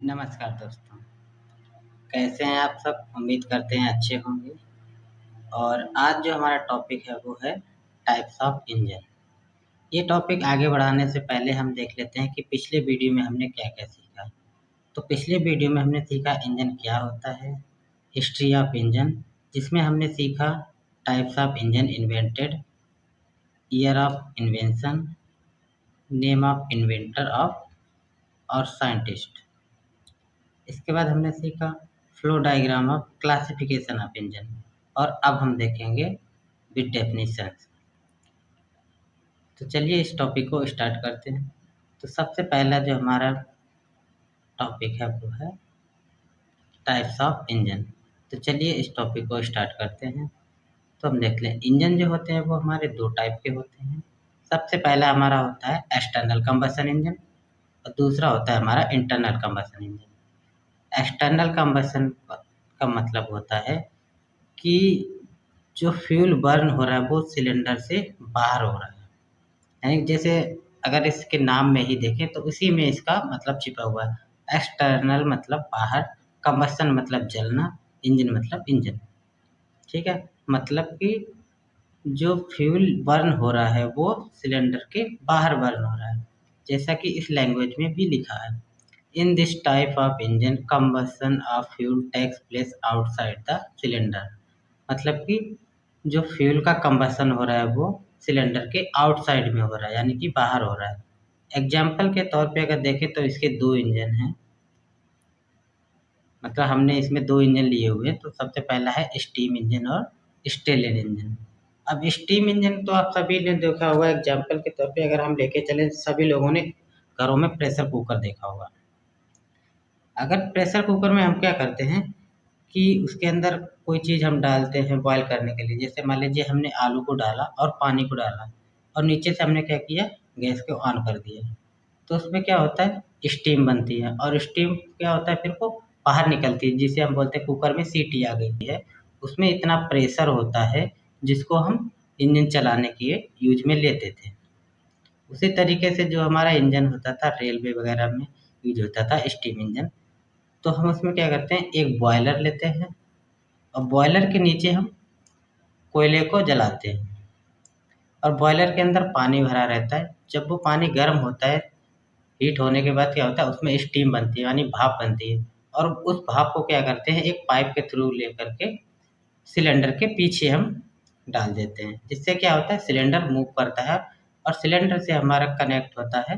नमस्कार दोस्तों, कैसे हैं आप सब? उम्मीद करते हैं अच्छे होंगे। और आज जो हमारा टॉपिक है वो है टाइप्स ऑफ इंजन। ये टॉपिक आगे बढ़ाने से पहले हम देख लेते हैं कि पिछले वीडियो में हमने क्या-क्या सीखा। तो पिछले वीडियो में हमने सीखा इंजन क्या होता है, हिस्ट्री ऑफ इंजन जिसमें हमने सीखा types of engine invented, year of invention, name of inventor of और साइंटिस्ट। इसके बाद हमने सीखा flow diagram of classification of engine. और अब हम देखेंगे विद डेफिनेशंस। तो चलिए इस टॉपिक को स्टार्ट करते हैं। तो सबसे पहला जो हमारा टॉपिक है वो है टाइप्स ऑफ इंजन। तो चलिए इस टॉपिक को स्टार्ट करते हैं। तो हम देख लें इंजन जो होते हैं वो हमारे दो टाइप के होते हैं। सबसे पहला हमारा होता है एक्सटर्नल कंबशन इंजन और दूसरा होता है हमारा internal combustion engine. External combustion का मतलब होता है कि जो फ्यूल बर्न हो रहा है वो सिलेंडर से बाहर हो रहा है। यानी जैसे अगर इसके नाम में ही देखें तो उसी में इसका मतलब छिपा हुआ है। एक्सटर्नल मतलब बाहर, कंबशन मतलब जलना, इंजन मतलब इंजन। ठीक है? मतलब कि जो फ्यूल बर्न हो रहा है वो सिलेंडर के बाहर बर्न हो रहा है। जैसा कि इस लैंग्वेज में भी लिखा है। In this type of engine combustion of fuel takes place outside the cylinder। मतलब कि जो फ्यूल का कंबशन हो रहा है वो सिलेंडर के आउटसाइड में हो रहा है, यानी कि बाहर हो रहा है। एग्जाम्पल के तौर पे अगर देखें तो इसके दो इंजन हैं। मतलब हमने इसमें दो इंजन लिए हुए हैं। तो सबसे पहला है स्टीम इंजन और स्टेलिन इंजन। अब स्टीम इंजन तो आप सभी ने देखा होगा। एग्जाम्पल के तौर पे अगर हम लेके चलें, सभी लोगों ने घरों में प्रेशर कुकर देखा होगा। अगर प्रेशर कुकर में हम क्या करते हैं कि उसके अंदर कोई चीज़ हम डालते हैं बॉयल करने के लिए। जैसे मान लीजिए हमने आलू को डाला और पानी को डाला और नीचे से हमने क्या किया, गैस को ऑन कर दिया। तो उसमें क्या होता है, स्टीम बनती है और स्टीम क्या होता है फिर वो बाहर निकलती है, जिसे हम बोलते हैं कुकर में सीटी आ गई है। उसमें इतना प्रेशर होता है जिसको हम इंजन चलाने के यूज में लेते थे। उसी तरीके से जो हमारा इंजन होता था रेलवे वगैरह में यूज होता था स्टीम इंजन। तो हम उसमें क्या करते हैं, एक बॉयलर लेते हैं और बॉयलर के नीचे हम कोयले को जलाते हैं और बॉयलर के अंदर पानी भरा रहता है। जब वो पानी गर्म होता है, हीट होने के बाद क्या होता है, उसमें स्टीम बनती है यानी भाप बनती है। और उस भाप को क्या करते हैं, एक पाइप के थ्रू लेकर के सिलेंडर के पीछे हम डाल देते हैं। जिससे क्या होता है, सिलेंडर मूव करता है और सिलेंडर से हमारा कनेक्ट होता है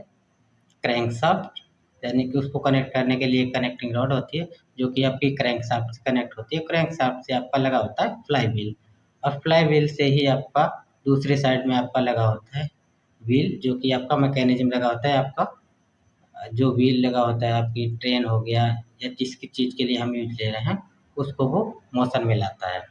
क्रैंकशाफ्ट। यानी कि उसको कनेक्ट करने के लिए कनेक्टिंग रॉड होती है जो कि आपकी क्रैंकशाफ्ट से कनेक्ट होती है। क्रैंकशाफ्ट से आपका लगा होता है फ्लाई व्हील और फ्लाई व्हील से ही आपका दूसरे साइड में आपका लगा होता है व्हील, जो कि आपका मैकेनिज्म लगा होता है। आपका जो व्हील लगा होता है, आपकी ट्रेन हो गया या जिस चीज़ के लिए हम यूज ले रहे हैं उसको वो मोशन में लाता है।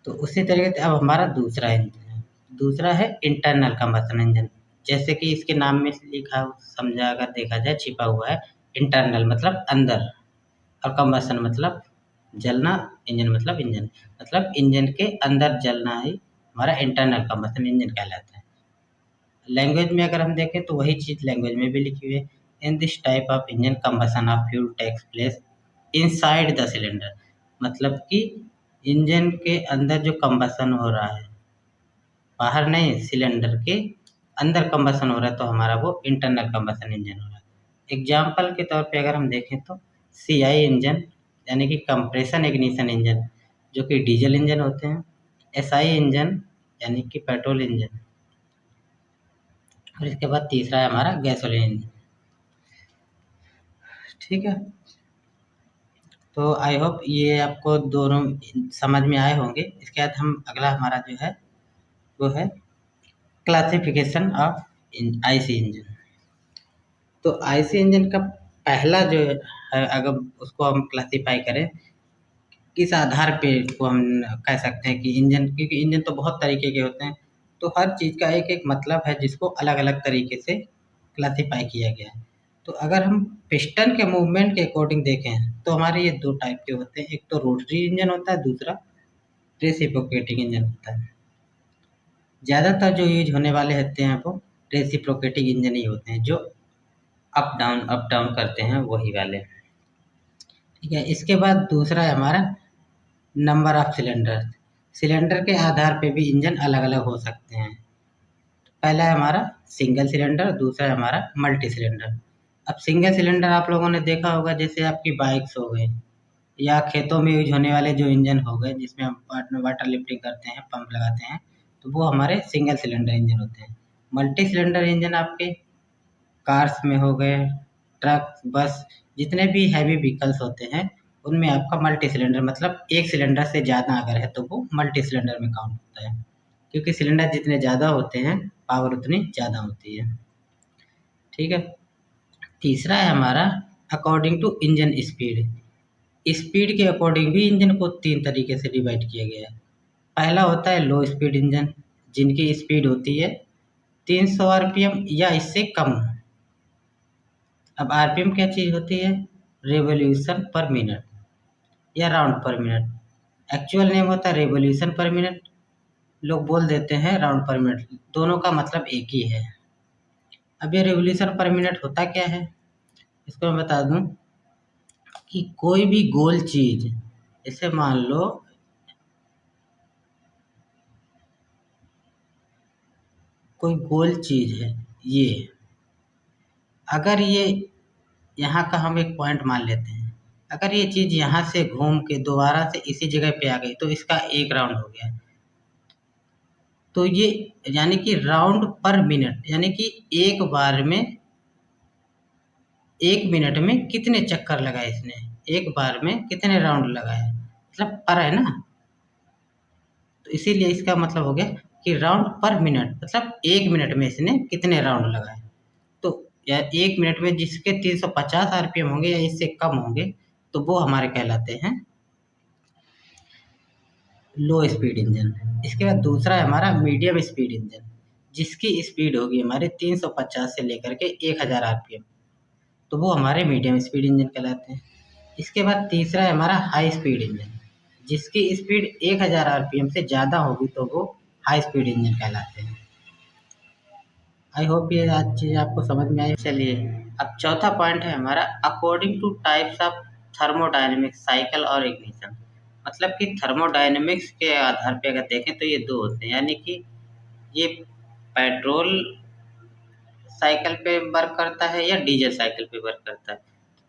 तो उसी तरीके से अब हमारा दूसरा इंजन है। दूसरा है इंटरनल कंबशन इंजन। जैसे कि इसके नाम में लिखा समझा अगर देखा जाए, छिपा हुआ है। इंटरनल मतलब अंदर और कंबशन मतलब जलना, इंजन मतलब इंजन। मतलब इंजन के अंदर जलना ही हमारा इंटरनल कंबशन इंजन कहलाता है। लैंग्वेज में अगर हम देखें तो वही चीज़ लैंग्वेज में भी लिखी हुई है। In this type of engine combustion of fuel takes place inside the cylinder. मतलब कि इंजन के अंदर जो कंबशन हो रहा है, बाहर नहीं, सिलेंडर के अंदर कंबशन हो रहा है, तो हमारा वो इंटरनल कंबशन इंजन हो रहा है। एग्जाम्पल के तौर पे अगर हम देखें तो सीआई इंजन यानी कि कंप्रेशन इग्निशन इंजन जो कि डीजल इंजन होते हैं। एसआई इंजन यानी कि पेट्रोल इंजन। और इसके बाद तीसरा है हमारा गैसोलीन इंजन। ठीक है? तो आई होप ये आपको दोनों समझ में आए होंगे। इसके बाद हम अगला हमारा जो है वो है क्लासिफिकेशन ऑफ आईसी इंजन। तो आईसी इंजन का पहला जो है, अगर उसको हम क्लासिफाई करें किस आधार पे इसको हम कह सकते हैं कि इंजन, क्योंकि इंजन तो बहुत तरीके के होते हैं। तो हर चीज़ का एक एक मतलब है जिसको अलग अलग तरीके से क्लासिफाई किया गया है। तो अगर हम पिस्टन के मूवमेंट के अकॉर्डिंग देखें तो हमारे ये दो टाइप के होते हैं। एक तो रोटरी इंजन होता है, दूसरा रेसिप्रोकेटिंग इंजन होता है। ज़्यादातर जो यूज होने वाले होते हैं वो रेसिप्रोकेटिंग इंजन ही होते हैं, जो अप डाउन करते हैं वही वाले। ठीक है, इसके बाद दूसरा है हमारा नंबर ऑफ सिलेंडर। सिलेंडर के आधार पे भी इंजन अलग अलग हो सकते हैं। पहला है हमारा सिंगल सिलेंडर, दूसरा है हमारा मल्टी सिलेंडर। अब सिंगल सिलेंडर आप लोगों ने देखा होगा, जैसे आपकी बाइक्स हो गई या खेतों में यूज होने वाले जो इंजन हो गए जिसमें हम वाटर लिफ्टिंग करते हैं, पंप लगाते हैं, तो वो हमारे सिंगल सिलेंडर इंजन होते हैं। मल्टी सिलेंडर इंजन आपके कार्स में हो गए, ट्रक, बस, जितने भी हैवी व्हीकल्स होते हैं उनमें आपका मल्टी सिलेंडर मतलब एक सिलेंडर से ज़्यादा अगर है तो वो मल्टी सिलेंडर में काउंट होता है, क्योंकि सिलेंडर जितने ज़्यादा होते हैं पावर उतनी ज़्यादा होती है। ठीक है, तीसरा है हमारा according to engine speed. Speed के अकॉर्डिंग भी इंजन को 3 तरीके से डिवाइड किया गया है। पहला होता है लो स्पीड इंजन, जिनकी स्पीड होती है 300 आरपीएम या इससे कम। अब आरपीएम क्या चीज़ होती है? रिवॉल्यूशन पर मिनट या राउंड पर मिनट। एक्चुअल नेम होता है रिवॉल्यूशन पर मिनट, लोग बोल देते हैं राउंड पर मिनट, दोनों का मतलब एक ही है। अब ये रिवॉल्यूशन पर मिनट होता क्या है, इसको मैं बता दूं कि कोई भी गोल चीज़, जैसे मान लो कोई गोल चीज़ है ये, अगर ये यहाँ का हम एक पॉइंट मान लेते हैं, अगर ये चीज़ यहाँ से घूम के दोबारा से इसी जगह पे आ गई तो इसका एक राउंड हो गया। तो ये यानी कि राउंड पर मिनट, यानी कि एक बार में 1 मिनट में कितने चक्कर लगाए इसने, एक बार में कितने राउंड लगाए, मतलब पर है ना, तो इसीलिए इसका मतलब हो गया कि राउंड पर मिनट मतलब 1 मिनट में इसने कितने राउंड लगाए। तो या 1 मिनट में जिसके 350 आरपीएम होंगे या इससे कम होंगे तो वो हमारे कहलाते हैं लो स्पीड इंजन। इसके बाद दूसरा है हमारा मीडियम स्पीड इंजन, जिसकी स्पीड होगी हमारे 350 से लेकर के 1000 आरपीएम, तो वो हमारे मीडियम स्पीड इंजन कहलाते हैं। इसके बाद तीसरा है हमारा हाई स्पीड इंजन, जिसकी स्पीड 1000 आरपीएम से ज़्यादा होगी तो वो हाई स्पीड इंजन कहलाते हैं। आई होप ये आज चीज़ आपको समझ में आई। चलिए, अब चौथा पॉइंट है हमारा according two types of thermodynamics cycle और इग्निशन। मतलब कि थर्मोडायनेमिक्स के आधार पे अगर देखें तो ये दो होते हैं, यानी कि ये पेट्रोल साइकिल पे वर्क करता है या डीजल साइकिल पे वर्क करता है।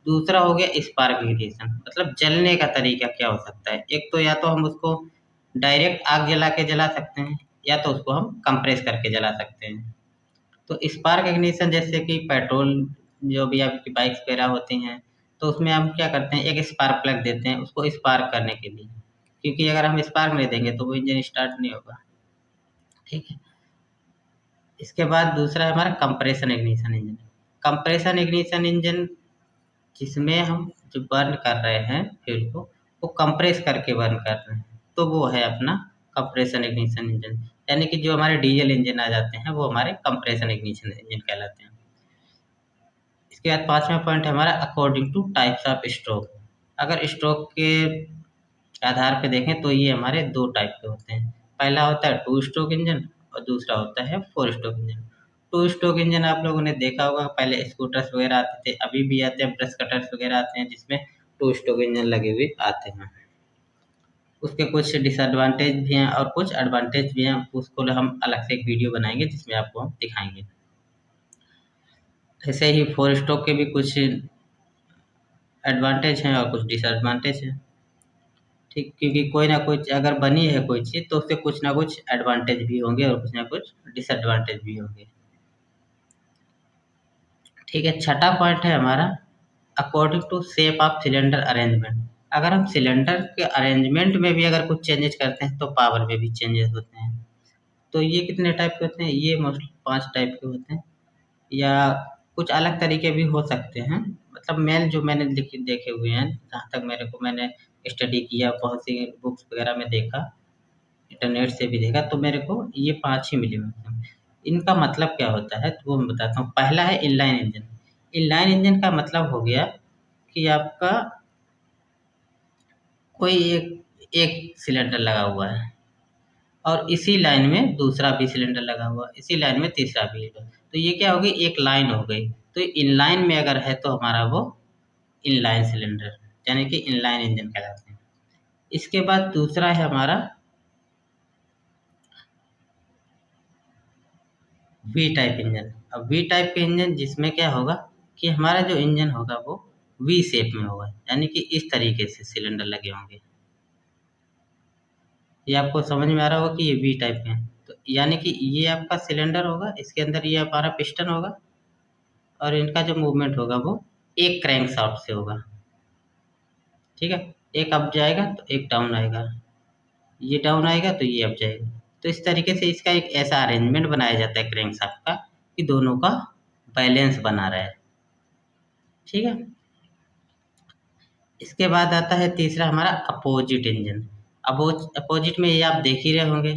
दूसरा हो गया स्पार्क इग्निशन, मतलब जलने का तरीका क्या हो सकता है। एक तो या तो हम उसको डायरेक्ट आग जला के जला सकते हैं या तो उसको हम कंप्रेस करके जला सकते हैं। तो स्पार्क इग्निशन जैसे कि पेट्रोल जो भी आपकी बाइक्स वगैरह होती हैं, तो उसमें हम क्या करते हैं, एक स्पार्क प्लग देते हैं उसको स्पार्क करने के लिए, क्योंकि अगर हम स्पार्क नहीं देंगे तो वो इंजन स्टार्ट नहीं होगा। ठीक है, इसके बाद दूसरा है हमारा compression ignition engine. Compression ignition engine जिसमें हम जो बर्न कर रहे हैं फ्यूल को, वो कंप्रेस करके बर्न कर रहे हैं, तो वो है अपना कंप्रेशन इग्निशन इंजन। यानी कि जो हमारे डीजल इंजन आ जाते हैं वो हमारे कंप्रेशन इग्निशन इंजन कहलाते हैं। इसके बाद पाँचवा पॉइंट है हमारा according two types of stroke. अगर स्ट्रोक के आधार पे देखें तो ये हमारे दो टाइप के होते हैं। पहला होता है 2 स्ट्रोक इंजन और दूसरा होता है 4 स्ट्रोक इंजन। 2 स्ट्रोक इंजन आप लोगों ने देखा होगा, पहले स्कूटर्स वगैरह आते थे, अभी भी आते हैं, ब्रश कटर्स वगैरह आते हैं जिसमें 2 स्ट्रोक इंजन लगे हुए आते हैं। उसके कुछ डिसएडवांटेज भी हैं और कुछ एडवांटेज भी हैं, उसको हम अलग से एक वीडियो बनाएंगे जिसमें आपको हम दिखाएंगे। ऐसे ही 4 स्ट्रोक के भी कुछ एडवांटेज हैं और कुछ डिसएडवांटेज हैं। ठीक, क्योंकि कोई ना कुछ अगर बनी है कोई चीज़ तो उससे कुछ ना कुछ एडवांटेज भी होंगे और कुछ ना कुछ डिसएडवांटेज भी होंगे। ठीक है, छठा पॉइंट है हमारा according to shape of cylinder arrangement. अगर हम सिलेंडर के अरेंजमेंट में भी अगर कुछ चेंजेस करते हैं तो पावर में भी चेंजेस होते हैं। तो ये कितने टाइप के होते हैं, ये मोस्टली 5 टाइप के होते हैं, या कुछ अलग तरीके भी हो सकते हैं। मतलब मेन जो मैंने देखे हुए हैं, जहाँ तक मैंने स्टडी किया, बहुत सी बुक्स वगैरह में देखा, इंटरनेट से भी देखा, तो मेरे को ये 5 ही मिले हुए हैं। इनका मतलब क्या होता है तो वो मैं बताता हूँ। पहला है इनलाइन इंजन। इनलाइन इंजन का मतलब हो गया कि आपका कोई एक सिलेंडर लगा हुआ है और इसी लाइन में दूसरा भी सिलेंडर लगा हुआ है, इसी लाइन में तीसरा भी है। तो ये क्या होगी, एक लाइन हो गई। तो इनलाइन में अगर है तो हमारा वो इनलाइन सिलेंडर यानी कि इनलाइन इंजन कहलाते हैं। इसके बाद दूसरा है हमारा वी टाइप इंजन। अब वी टाइप के इंजन जिसमें क्या होगा कि हमारा जो इंजन होगा वो वी शेप में होगा, यानी कि इस तरीके से सिलेंडर लगे होंगे। ये आपको समझ में आ रहा होगा कि ये वी टाइप के हैं। तो यानी कि ये आपका सिलेंडर होगा, इसके अंदर ये हमारा पिस्टन होगा और इनका जो मूवमेंट होगा वो एक क्रैंक शाफ्ट से होगा। ठीक है, एक अप जाएगा तो एक डाउन आएगा, ये डाउन आएगा तो ये अप जाएगा। तो इस तरीके से इसका एक ऐसा अरेंजमेंट बनाया जाता है क्रैंक शाफ्ट का कि दोनों का बैलेंस बना रहे। ठीक है, इसके बाद आता है तीसरा हमारा अपोजिट इंजन। अपोजिट में ये आप देख ही रहे होंगे,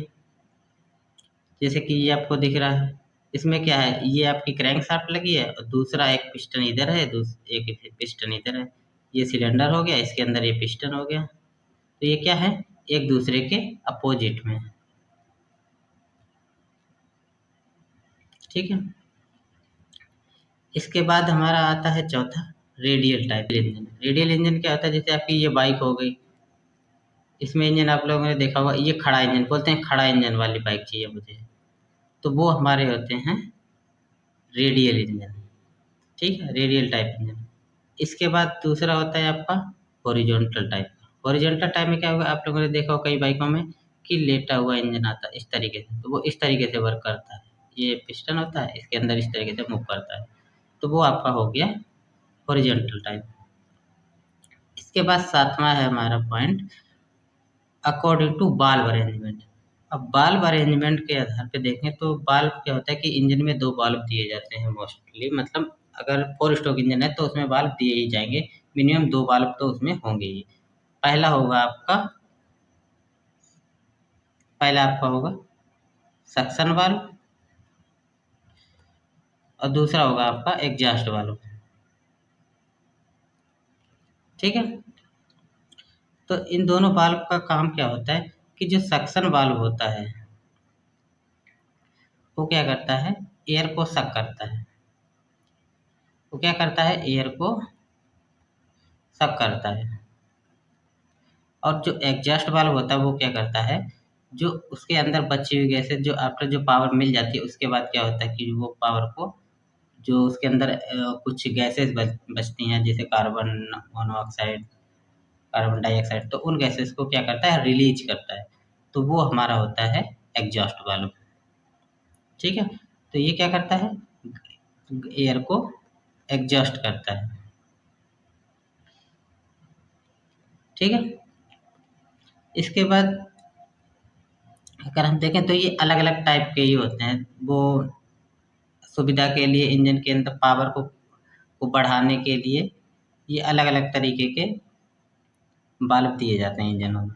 जैसे कि ये आपको दिख रहा है। इसमें क्या है, ये आपकी क्रैंक शाफ्ट लगी है और दूसरा एक पिस्टन इधर है, एक पिस्टन इधर है। ये सिलेंडर हो गया, इसके अंदर ये पिस्टन हो गया। तो ये क्या है, एक दूसरे के अपोजिट में। ठीक है, इसके बाद हमारा आता है चौथा radial type engine. Radial engine क्या होता है, जैसे आपकी ये बाइक हो गई, इसमें इंजन आप लोगों ने देखा होगा, ये खड़ा इंजन बोलते हैं, खड़ा इंजन वाली बाइक चाहिए मुझे, तो वो हमारे होते हैं रेडियल इंजन। ठीक है, रेडियल टाइप इंजन। इसके बाद दूसरा होता है आपका हॉरिजॉन्टल टाइप। हॉरिजॉन्टल टाइप में क्या होगा, आप लोगों ने देखा होगा कई बाइकों में कि लेटा हुआ इंजन आता है इस तरीके से, तो वो इस तरीके से वर्क करता है। ये पिस्टन होता है, इसके अंदर इस तरीके से मूव करता है, तो वो आपका हो गया हॉरिजॉन्टल टाइप। इसके बाद सातवां है हमारा पॉइंट अकॉर्डिंग टू बाल्ब अरेंजमेंट। अब बाल्ब अरेंजमेंट के आधार पे देखें तो बाल्ब क्या होता है कि इंजन में दो बाल्ब दिए जाते हैं मोस्टली, मतलब अगर 4 स्ट्रोक इंजन है तो उसमें बाल्ब दिए ही जाएंगे, मिनिमम 2 बाल्ब तो उसमें होंगे ही। पहला होगा आपका पहला आपका होगा सक्शन वाल्व और दूसरा होगा आपका एग्जॉस्ट वाल्व। ठीक है, तो इन दोनों वाल्व का काम क्या होता है कि जो सक्शन वाल्व होता है वो क्या करता है, एयर को सक करता है। वो क्या करता है, एयर को सक करता है। और जो एग्जॉस्ट वाल्व होता है वो क्या करता है, जो उसके अंदर बची हुई गैसें जो आफ्टर जो पावर मिल जाती है उसके बाद क्या होता है कि वो पावर को जो उसके अंदर कुछ गैसेस बचती हैं, जैसे कार्बन मोनोऑक्साइड, कार्बन डाइऑक्साइड, तो उन गैसेस को क्या करता है, रिलीज करता है। तो वो हमारा होता है एग्जॉस्ट वाल्व। ठीक है, तो ये क्या करता है, एयर को एग्जॉस्ट करता है। ठीक है, इसके बाद अगर हम देखें तो ये अलग अलग टाइप के ही होते हैं। वो सुविधा के लिए इंजन के अंदर पावर को बढ़ाने के लिए ये अलग अलग तरीके के बाल्ब दिए जाते हैं इंजनों में।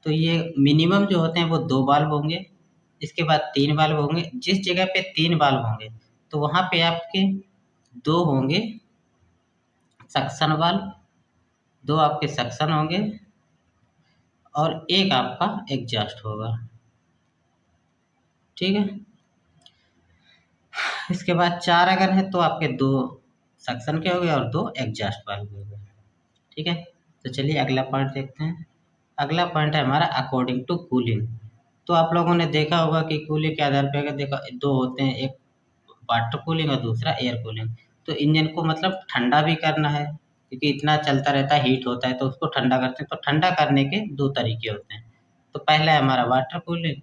तो ये मिनिमम जो होते हैं वो 2 बाल्ब होंगे, इसके बाद 3 बाल्ब होंगे। जिस जगह पे 3 बाल्ब होंगे तो वहाँ पे आपके 2 होंगे सक्शन वाल्व, 2 आपके सक्शन होंगे और एक आपका एग्जॉस्ट होगा। ठीक है, इसके बाद 4 अगर है तो आपके 2 सक्शन के हो गए और 2 एग्जॉस्ट वाल्व हो गए। ठीक है, तो चलिए अगला पॉइंट देखते हैं। अगला पॉइंट है हमारा अकॉर्डिंग टू कूलिंग। तो आप लोगों ने देखा होगा कि कूलिंग के आधार पे अगर देखा 2 होते हैं, एक वाटर कूलिंग और दूसरा एयर कूलिंग। तो इंजन को मतलब ठंडा भी करना है क्योंकि इतना चलता रहता है, हीट होता है, तो उसको ठंडा करते हैं। तो ठंडा करने के 2 तरीके होते हैं। तो पहला है हमारा वाटर कूलिंग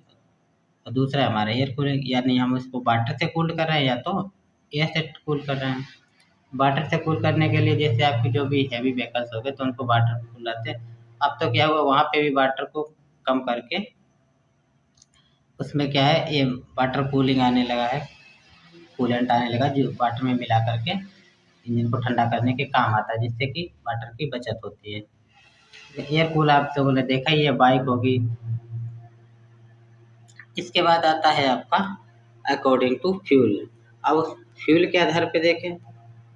और दूसरा है हमारा एयर कूलिंग, यानी हम इसको वाटर से कूल कर रहे हैं या तो एयर से कूल कर रहे हैं। वाटर से कूल करने के लिए जैसे आपकी जो भी हैवी व्हीकल्स हो गए तो उनको वाटर कूल आते हैं। अब तो क्या हुआ, वहाँ पे भी वाटर को कम करके उसमें क्या है, ये वाटर कूलिंग आने लगा है, कूलेंट आने लगा जो वाटर में मिला करके इंजन को ठंडा करने के काम आता है, जिससे कि वाटर की बचत होती है। एयर कूल आप लोगों ने देखा ही है, बाइक होगी। इसके बाद आता है आपका अकॉर्डिंग टू फ्यूल। अब फ्यूल के आधार पे देखें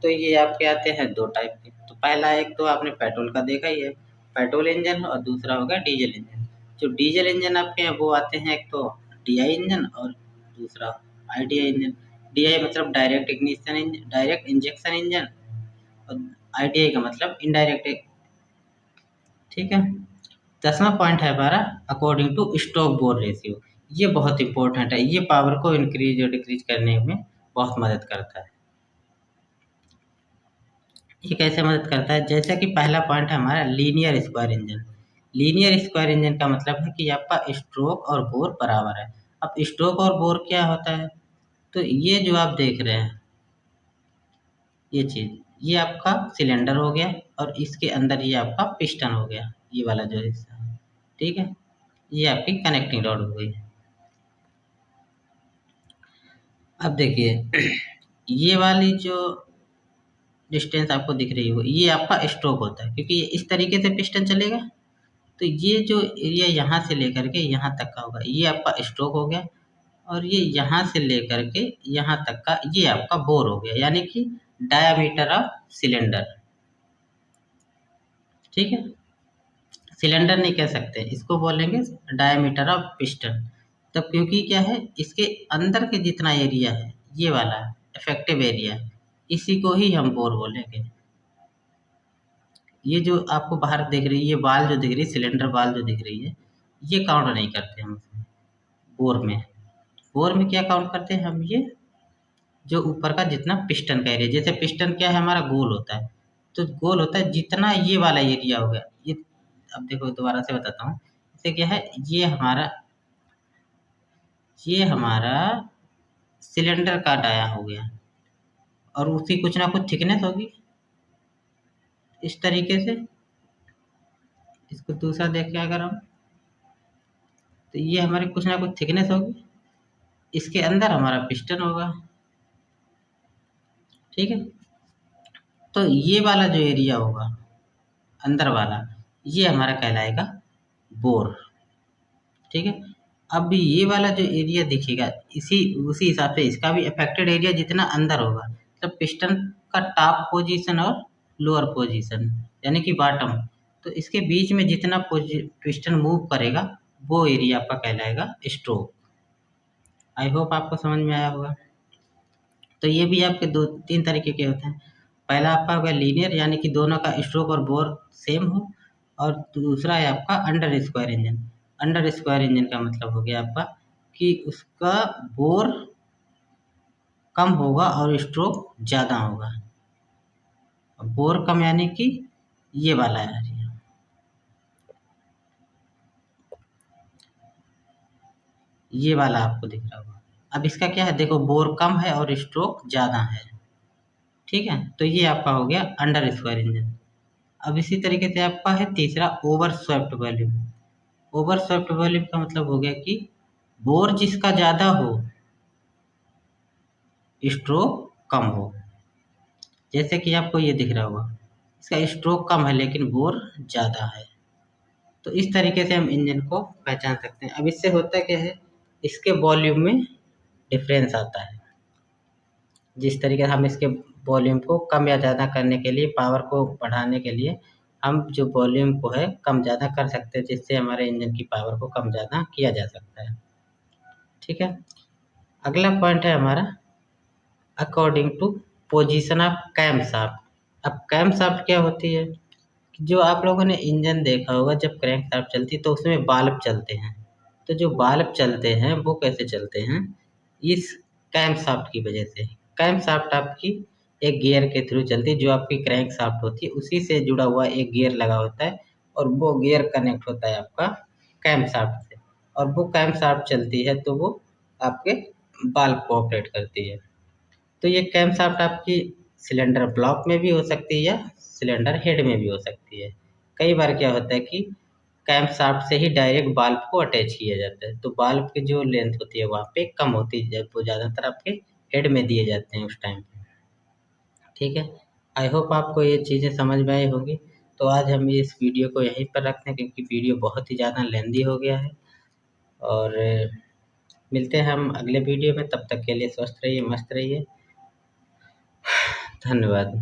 तो ये आपके आते हैं 2 टाइप के। तो पहला एक तो आपने पेट्रोल का देखा ही है, पेट्रोल इंजन, और दूसरा होगा डीजल इंजन। जो डीजल इंजन आपके हैं वो आते हैं, एक तो DI इंजन और दूसरा IDI इंजन। DI मतलब डायरेक्ट इंजेक्शन इंजन, और ITI का मतलब इनडायरेक्ट। ठीक है। 10वां पॉइंट है हमारा according two stroke bore ratio. ये बहुत इंपॉर्टेंट है, ये पावर को इंक्रीज और डिक्रीज करने में बहुत मदद करता है। ये कैसे मदद करता है? जैसा कि पहला पॉइंट है हमारा linear square engine. Linear square engine का मतलब है कि आपका स्ट्रोक और बोर बराबर है। अब स्ट्रोक और बोर क्या होता है? तो ये जो आप देख रहे हैं ये चीज, ये आपका सिलेंडर हो गया और इसके अंदर ये आपका पिस्टन हो गया, ये वाला जो हिस्सा है। ठीक है, ये आपकी कनेक्टिंग रॉड हो गई। अब देखिए ये वाली जो डिस्टेंस आपको दिख रही है ये आपका स्ट्रोक होता है, क्योंकि ये इस तरीके से पिस्टन चलेगा। तो ये जो एरिया यहाँ से लेकर के यहाँ तक का होगा ये आपका स्ट्रोक हो गया, और ये यहाँ से लेकर के यहाँ तक का ये आपका बोर हो गया, यानी कि डायामीटर ऑफ सिलेंडर। ठीक है, सिलेंडर नहीं कह सकते, इसको बोलेंगे डायमीटर ऑफ पिस्टन। तब क्योंकि क्या है, इसके अंदर के जितना एरिया है ये वाला इफेक्टिव एरिया, इसी को ही हम बोर बोलेंगे। ये जो आपको बाहर दिख रही है, ये बाल जो दिख रही है, सिलेंडर बाल जो दिख रही है, ये काउंट नहीं करते हम उसमें। बोर में, बोर में क्या काउंट करते हैं हम? ये जो ऊपर का जितना पिस्टन का एरिया, जैसे पिस्टन क्या है हमारा, गोल होता है। तो गोल होता है जितना ये वाला एरिया हो गया ये। अब देखो दोबारा से बताता हूँ, जैसे क्या है, ये हमारा सिलेंडर का डाया हो गया, और उसकी कुछ ना कुछ थिकनेस होगी इस तरीके से। इसको दूसरा देखें अगर हम, तो ये हमारी कुछ ना कुछ थिकनेस होगी, इसके अंदर हमारा पिस्टन होगा। ठीक है, तो ये वाला जो एरिया होगा अंदर वाला, ये हमारा कहलाएगा बोर। ठीक है, अब ये वाला जो एरिया दिखेगा इसी उसी हिसाब से इसका भी अफेक्टेड एरिया जितना अंदर होगा, मतलब पिस्टन का टॉप पोजीशन और लोअर पोजीशन यानी कि बॉटम, तो इसके बीच में जितना पिस्टन मूव करेगा वो एरिया आपका कहलाएगा स्ट्रोक। आई होप आपको समझ में आया होगा। तो ये भी आपके दो तीन तरीके के होते हैं। पहला आपका होगा लीनियर, यानी कि दोनों का स्ट्रोक और बोर सेम हो, और दूसरा है आपका under square engine. Under square engine का मतलब हो गया आपका कि उसका बोर कम होगा और स्ट्रोक ज़्यादा होगा। बोर कम यानी कि ये वाला है, ये वाला आपको दिख रहा होगा। अब इसका क्या है, देखो बोर कम है और स्ट्रोक ज़्यादा है। ठीक है, तो ये आपका हो गया अंडर स्क्वायर इंजन। अब इसी तरीके से आपका है तीसरा over swept volume. Over swept volume का मतलब हो गया कि बोर जिसका ज़्यादा हो स्ट्रोक कम हो। जैसे कि आपको ये दिख रहा होगा, इसका स्ट्रोक कम है लेकिन बोर ज़्यादा है। तो इस तरीके से हम इंजन को पहचान सकते हैं। अब इससे होता क्या है, इसके वॉल्यूम में डिफरेंस आता है। जिस तरीके से हम इसके वॉल्यूम को कम या ज़्यादा करने के लिए, पावर को बढ़ाने के लिए हम जो वॉल्यूम को है कम ज़्यादा कर सकते हैं, जिससे हमारे इंजन की पावर को कम ज़्यादा किया जा सकता है। ठीक है, अगला पॉइंट है हमारा according to position of camshaft. अब कैम शाफ्ट क्या होती है? जो आप लोगों ने इंजन देखा होगा, जब क्रैंक शाफ्ट चलती है तो उसमें बाल्ब चलते हैं। तो जो बाल्ब चलते हैं वो कैसे चलते हैं? इस कैम शाफ्ट की वजह से। कैम शाफ्ट आपकी एक गियर के थ्रू चलती है, जो आपकी क्रैंक शाफ्ट होती है उसी से जुड़ा हुआ एक गियर लगा होता है, और वो गियर कनेक्ट होता है आपका कैम शाफ्ट से, और वो कैम शाफ्ट चलती है तो वो आपके बाल्ब को ऑपरेट करती है। तो ये कैम शाफ्ट आपकी सिलेंडर ब्लॉक में भी हो सकती है या सिलेंडर हेड में भी हो सकती है। कई बार क्या होता है कि कैम शाफ्ट से ही डायरेक्ट बाल्ब को अटैच किया जाता है, तो बाल्ब की जो लेंथ होती है वहाँ पे कम होती है, वो ज़्यादातर आपके हेड में दिए जाते हैं उस टाइम पे। ठीक है, आई होप आपको ये चीज़ें समझ में आई होगी। तो आज हम इस वीडियो को यहीं पर रखते हैं, क्योंकि वीडियो बहुत ही ज़्यादा लेंदी हो गया है। और मिलते हैं हम अगले वीडियो में, तब तक के लिए स्वस्थ रहिए, मस्त रहिए। धन्यवाद।